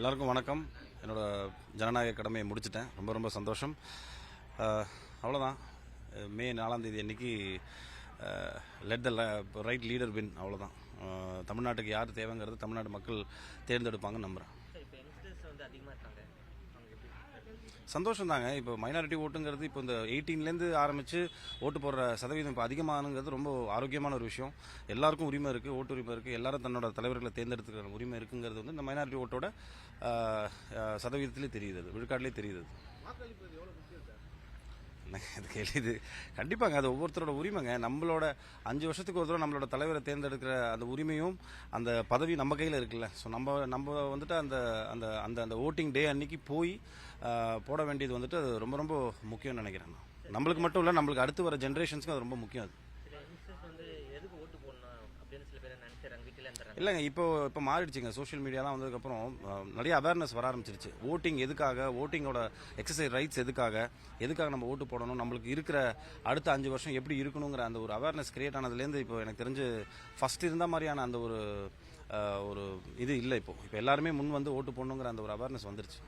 எல்லாருக்கும் வணக்கம். என்னோட ஜனநாயக கடமையை முடிச்சிட்டேன். ரொம்ப ரொம்ப சந்தோஷம். அவ்வளோதான். மே 4ஆம் தேதி அன்னைக்கு let the right leader win. அவ்வளோதான். தமிழ்நாட்டுக்கு யார் தேவைங்கிறது தமிழ்நாடு மக்கள் தேர்ந்தெடுப்பாங்கன்னு நம்புகிறேன். சந்தோஷம் தாங்க. இப்போ மைனாரிட்டி ஓட்டுங்கிறது இப்போ இந்த 18லேருந்து ஆரம்பித்து ஓட்டு போடுற சதவீதம் இப்போ அதிகமானுங்கிறது ரொம்ப ஆரோக்கியமான ஒரு விஷயம். எல்லாருக்கும் உரிமை இருக்குது, ஓட்டு உரிமை இருக்குது. எல்லாரும் தன்னோட தலைவர்களை தேர்ந்தெடுத்துக்கிற உரிமை இருக்குங்கிறது வந்து இந்த மைனாரிட்டி ஓட்டோட சதவீதத்திலே தெரியுது, விழுக்காட்டிலே தெரியுது. இது கேள்வி இது கண்டிப்பாங்க. அது ஒவ்வொருத்தரோட உரிமைங்க. நம்மளோட 5 வருஷத்துக்கு ஒரு தடவை நம்மளோட தலைவரை தேர்ந்தெடுக்கிற அந்த உரிமையும் அந்த பதவி நம்ம கையில் இருக்குல்ல. ஸோ நம்ம வந்துட்டு அந்த அந்த அந்த அந்த ஓட்டிங் டே அன்னைக்கு போய் போட வேண்டியது வந்துட்டு அது ரொம்ப ரொம்ப முக்கியம்னு நினைக்கிறேன். நம்மளுக்கு மட்டும் இல்லை, நம்மளுக்கு அடுத்து வர ஜென்ரேஷன்ஸ்க்கு அது ரொம்ப முக்கியம். அது இல்லைங்க, இப்போ மாறிடுச்சுங்க. சோஷியல் மீடியாலாம் வந்ததுக்கப்புறம் நிறைய அவேர்னஸ் வர ஆரம்பிச்சிருச்சு. ஓட்டிங் எதுக்காக, ஓட்டிங்கோட எக்ஸசைஸ் ரைட்ஸ் எதுக்காக நம்ம ஓட்டு போடணும், நம்மளுக்கு இருக்கிற அடுத்த 5 வருஷம் எப்படி இருக்கணுங்கிற அந்த ஒரு அவேர்னஸ் கிரியேட் ஆனதுலேருந்து இப்போ எனக்கு தெரிஞ்சு ஃபர்ஸ்ட் இருந்த மாதிரியான அந்த ஒரு இது இல்லை. இப்போ எல்லாருமே முன் வந்து ஓட்டு போடணுங்கிற அந்த ஒரு அவேர்னஸ் வந்துருச்சு.